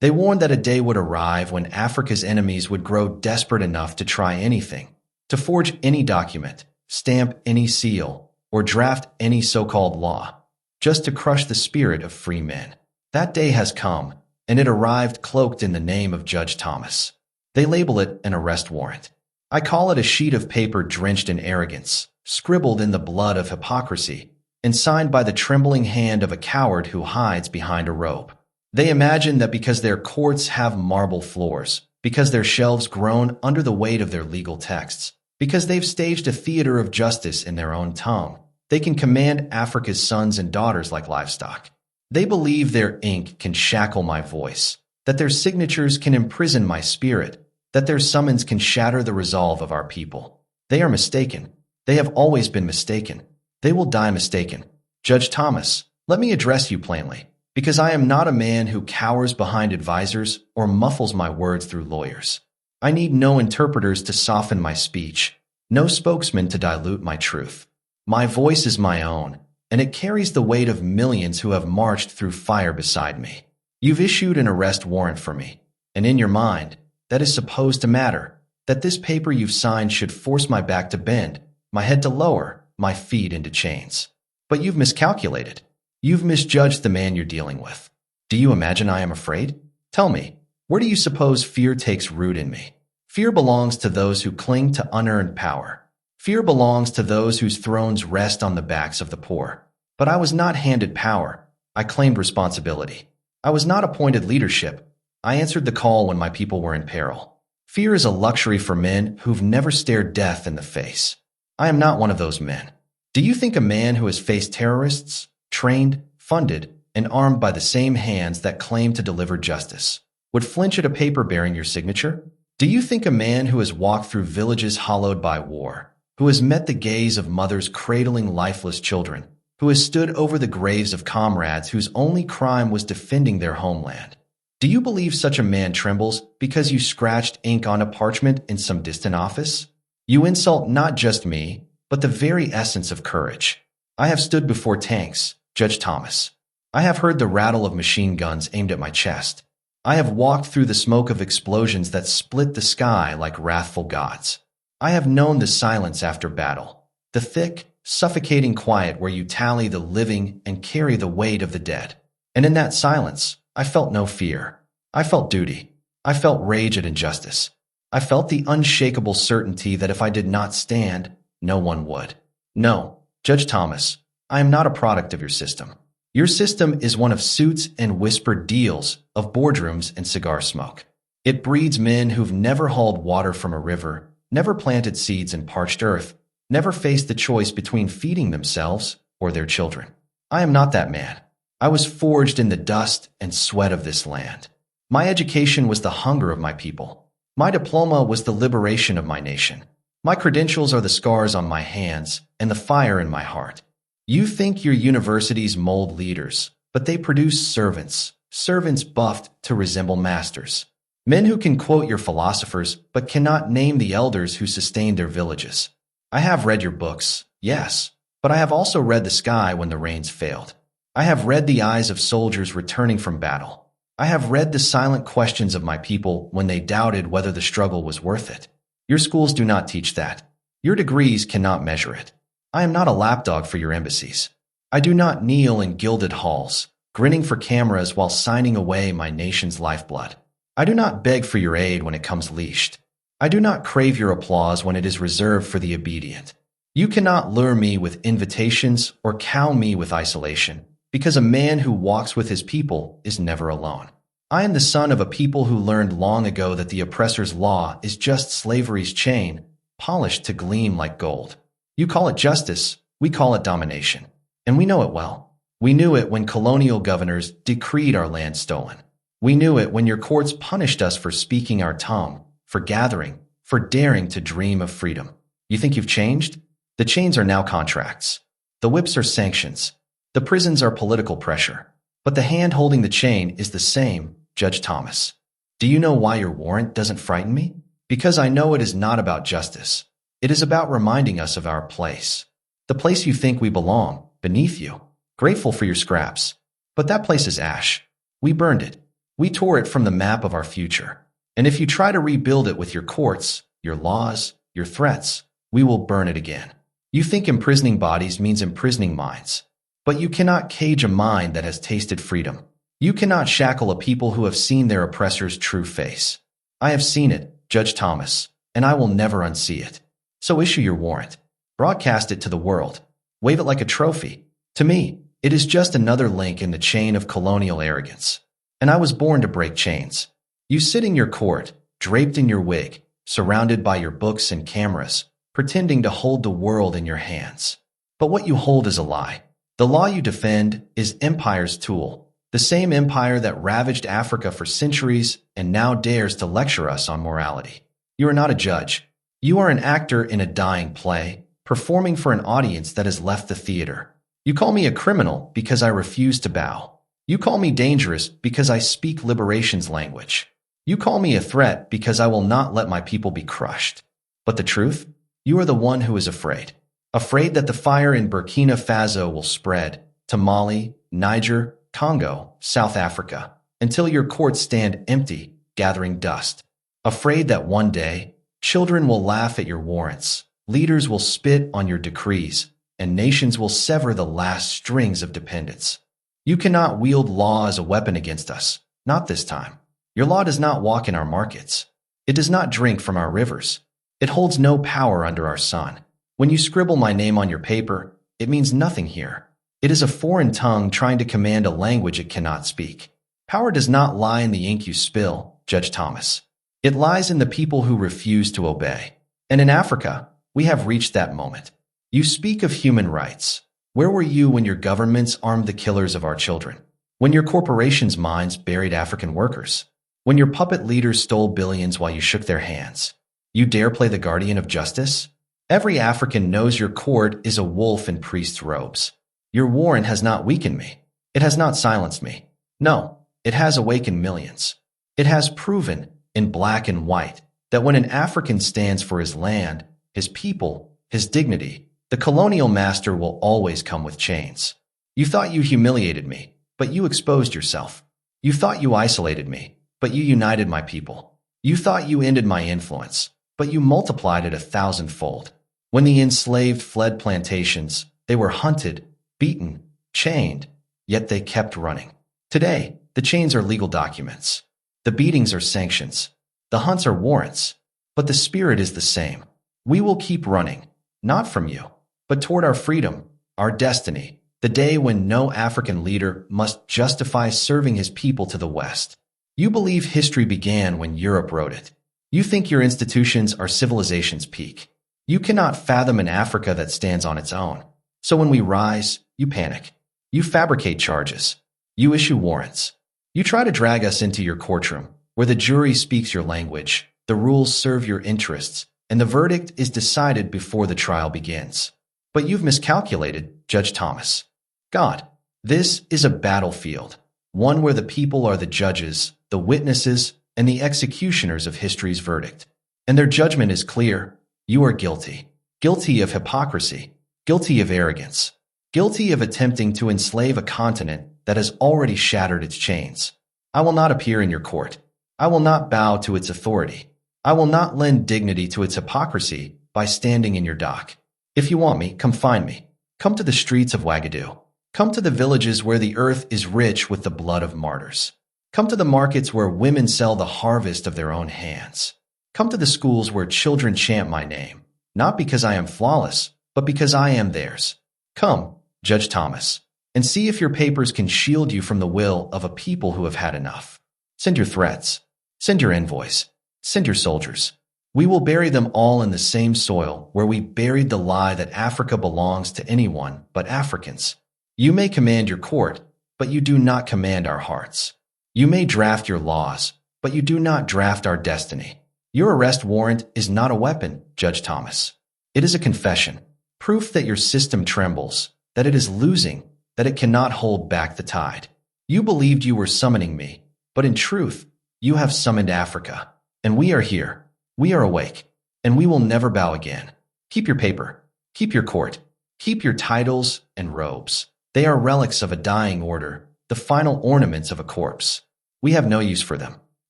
They warned that a day would arrive when Africa's enemies would grow desperate enough to try anything, to forge any document, stamp any seal, or draft any so-called law, just to crush the spirit of free men. That day has come, and it arrived cloaked in the name of Judge Thomas. They label it an arrest warrant. I call it a sheet of paper drenched in arrogance, scribbled in the blood of hypocrisy, and signed by the trembling hand of a coward who hides behind a robe. They imagine that because their courts have marble floors, because their shelves groan under the weight of their legal texts, because they've staged a theater of justice in their own tongue, they can command Africa's sons and daughters like livestock. They believe their ink can shackle my voice, that their signatures can imprison my spirit, that their summons can shatter the resolve of our people. They are mistaken. They have always been mistaken. They will die mistaken. Judge Thomas, let me address you plainly, because I am not a man who cowers behind advisors or muffles my words through lawyers. I need no interpreters to soften my speech, no spokesman to dilute my truth. My voice is my own, and it carries the weight of millions who have marched through fire beside me. You've issued an arrest warrant for me, and in your mind, that is supposed to matter, that this paper you've signed should force my back to bend, my head to lower, my feet into chains. But you've miscalculated. You've misjudged the man you're dealing with. Do you imagine I am afraid? Tell me, where do you suppose fear takes root in me? Fear belongs to those who cling to unearned power. Fear belongs to those whose thrones rest on the backs of the poor. But I was not handed power. I claimed responsibility. I was not appointed leadership. I answered the call when my people were in peril. Fear is a luxury for men who've never stared death in the face. I am not one of those men. Do you think a man who has faced terrorists, trained, funded, and armed by the same hands that claim to deliver justice, would flinch at a paper bearing your signature? Do you think a man who has walked through villages hollowed by war, who has met the gaze of mothers cradling lifeless children, who has stood over the graves of comrades whose only crime was defending their homeland, do you believe such a man trembles because you scratched ink on a parchment in some distant office? You insult not just me, but the very essence of courage. I have stood before tanks, Judge Thomas. I have heard the rattle of machine guns aimed at my chest. I have walked through the smoke of explosions that split the sky like wrathful gods. I have known the silence after battle, the thick, suffocating quiet where you tally the living and carry the weight of the dead. And in that silence, I felt no fear. I felt duty. I felt rage at injustice. I felt the unshakable certainty that if I did not stand, no one would. No, Judge Thomas, I am not a product of your system. Your system is one of suits and whispered deals, of boardrooms and cigar smoke. It breeds men who've never hauled water from a river, never planted seeds in parched earth, never faced the choice between feeding themselves or their children. I am not that man. I was forged in the dust and sweat of this land. My education was the hunger of my people. My diploma was the liberation of my nation. My credentials are the scars on my hands and the fire in my heart. You think your universities mold leaders, but they produce servants, servants buffed to resemble masters. Men who can quote your philosophers, but cannot name the elders who sustained their villages. I have read your books, yes, but I have also read the sky when the rains failed. I have read the eyes of soldiers returning from battle. I have read the silent questions of my people when they doubted whether the struggle was worth it. Your schools do not teach that. Your degrees cannot measure it. I am not a lapdog for your embassies. I do not kneel in gilded halls, grinning for cameras while signing away my nation's lifeblood. I do not beg for your aid when it comes leashed. I do not crave your applause when it is reserved for the obedient. You cannot lure me with invitations or cow me with isolation, because a man who walks with his people is never alone. I am the son of a people who learned long ago that the oppressor's law is just slavery's chain, polished to gleam like gold. You call it justice, we call it domination. And we know it well. We knew it when colonial governors decreed our land stolen. We knew it when your courts punished us for speaking our tongue, for gathering, for daring to dream of freedom. You think you've changed? The chains are now contracts. The whips are sanctions. The prisons are political pressure. But the hand holding the chain is the same, Judge Thomas. Do you know why your warrant doesn't frighten me? Because I know it is not about justice. It is about reminding us of our place. The place you think we belong, beneath you, grateful for your scraps. But that place is ash. We burned it. We tore it from the map of our future. And if you try to rebuild it with your courts, your laws, your threats, we will burn it again. You think imprisoning bodies means imprisoning minds. But you cannot cage a mind that has tasted freedom. You cannot shackle a people who have seen their oppressor's true face. I have seen it, Judge Thomas, and I will never unsee it. So issue your warrant. Broadcast it to the world. Wave it like a trophy. To me, it is just another link in the chain of colonial arrogance. And I was born to break chains. You sit in your court, draped in your wig, surrounded by your books and cameras, pretending to hold the world in your hands. But what you hold is a lie. The law you defend is empire's tool. The same empire that ravaged Africa for centuries and now dares to lecture us on morality. You are not a judge. You are an actor in a dying play, performing for an audience that has left the theater. You call me a criminal because I refuse to bow. You call me dangerous because I speak liberation's language. You call me a threat because I will not let my people be crushed. But the truth? You are the one who is afraid. Afraid that the fire in Burkina Faso will spread to Mali, Niger, Congo, South Africa, until your courts stand empty, gathering dust. Afraid that one day, children will laugh at your warrants, leaders will spit on your decrees, and nations will sever the last strings of dependence. You cannot wield law as a weapon against us, not this time. Your law does not walk in our markets. It does not drink from our rivers. It holds no power under our sun. When you scribble my name on your paper, it means nothing here. It is a foreign tongue trying to command a language it cannot speak. Power does not lie in the ink you spill, Judge Thomas. It lies in the people who refuse to obey. And in Africa, we have reached that moment. You speak of human rights. Where were you when your governments armed the killers of our children? When your corporations' mines buried African workers? When your puppet leaders stole billions while you shook their hands? You dare play the guardian of justice? Every African knows your court is a wolf in priest's robes. Your warrant has not weakened me. It has not silenced me. No, it has awakened millions. It has proven, in black and white, that when an African stands for his land, his people, his dignity, the colonial master will always come with chains. You thought you humiliated me, but you exposed yourself. You thought you isolated me, but you united my people. You thought you ended my influence, but you multiplied it 1,000-fold. When the enslaved fled plantations, they were hunted, beaten, chained, yet they kept running. Today, the chains are legal documents. The beatings are sanctions. The hunts are warrants. But the spirit is the same. We will keep running, not from you, but toward our freedom, our destiny, the day when no African leader must justify serving his people to the West. You believe history began when Europe wrote it. You think your institutions are civilization's peak. You cannot fathom an Africa that stands on its own. So when we rise, you panic. You fabricate charges. You issue warrants. You try to drag us into your courtroom, where the jury speaks your language, the rules serve your interests, and the verdict is decided before the trial begins. But you've miscalculated, Judge Thomas. God, this is a battlefield, one where the people are the judges, the witnesses, and the executioners of history's verdict. And their judgment is clear. You are guilty. Guilty of hypocrisy. Guilty of arrogance. Guilty of attempting to enslave a continent that has already shattered its chains. I will not appear in your court. I will not bow to its authority. I will not lend dignity to its hypocrisy by standing in your dock. If you want me, come find me. Come to the streets of Wagadoo. Come to the villages where the earth is rich with the blood of martyrs. Come to the markets where women sell the harvest of their own hands. Come to the schools where children chant my name, not because I am flawless, but because I am theirs. Come, Judge Thomas, and see if your papers can shield you from the will of a people who have had enough. Send your threats. Send your envoys. Send your soldiers. We will bury them all in the same soil where we buried the lie that Africa belongs to anyone but Africans. You may command your court, but you do not command our hearts. You may draft your laws, but you do not draft our destiny. Your arrest warrant is not a weapon, Judge Thomas. It is a confession. Proof that your system trembles, that it is losing, that it cannot hold back the tide. You believed you were summoning me, but in truth, you have summoned Africa. And we are here. We are awake. And we will never bow again. Keep your paper. Keep your court. Keep your titles and robes. They are relics of a dying order, the final ornaments of a corpse. We have no use for them.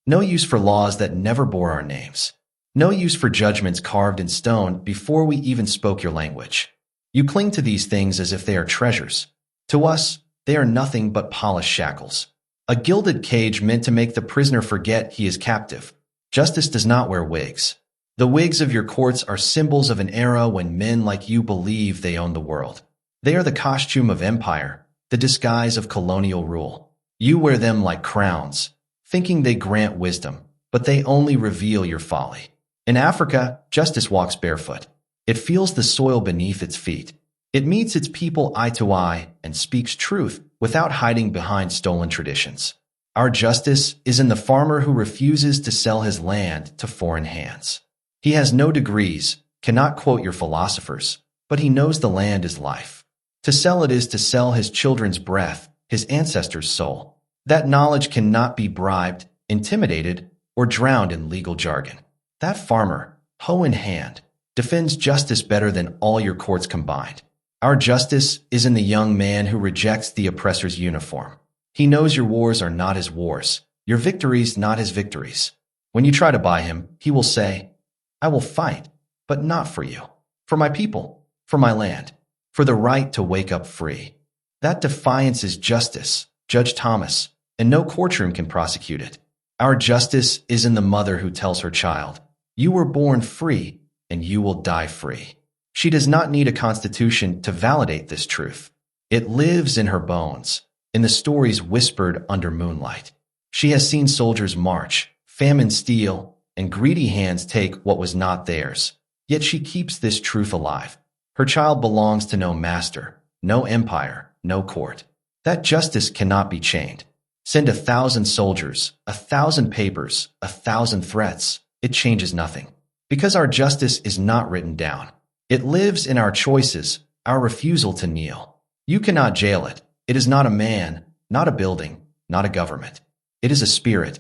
No use for laws that never bore our names. No use for judgments carved in stone before we even spoke your language. You cling to these things as if they are treasures. To us, they are nothing but polished shackles. A gilded cage meant to make the prisoner forget he is captive. Justice does not wear wigs. The wigs of your courts are symbols of an era when men like you believe they own the world. They are the costume of empire, the disguise of colonial rule. You wear them like crowns, thinking they grant wisdom, but they only reveal your folly. In Africa, justice walks barefoot. It feels the soil beneath its feet. It meets its people eye to eye and speaks truth without hiding behind stolen traditions. Our justice is in the farmer who refuses to sell his land to foreign hands. He has no degrees, cannot quote your philosophers, but he knows the land is life. To sell it is to sell his children's breath, his ancestors' soul. That knowledge cannot be bribed, intimidated, or drowned in legal jargon. That farmer, hoe in hand, defends justice better than all your courts combined. Our justice is in the young man who rejects the oppressor's uniform. He knows your wars are not his wars, your victories not his victories. When you try to buy him, he will say, I will fight, but not for you. For my people, for my land, for the right to wake up free. That defiance is justice, Judge Thomas, and no courtroom can prosecute it. Our justice is in the mother who tells her child, you were born free, and you will die free. She does not need a constitution to validate this truth. It lives in her bones, in the stories whispered under moonlight. She has seen soldiers march, famine steal, and greedy hands take what was not theirs. Yet she keeps this truth alive. Her child belongs to no master, no empire, no court. That justice cannot be chained. Send 1,000 soldiers, 1,000 papers, 1,000 threats. It changes nothing. Because our justice is not written down. It lives in our choices, our refusal to kneel. You cannot jail it. It is not a man, not a building, not a government. It is a spirit,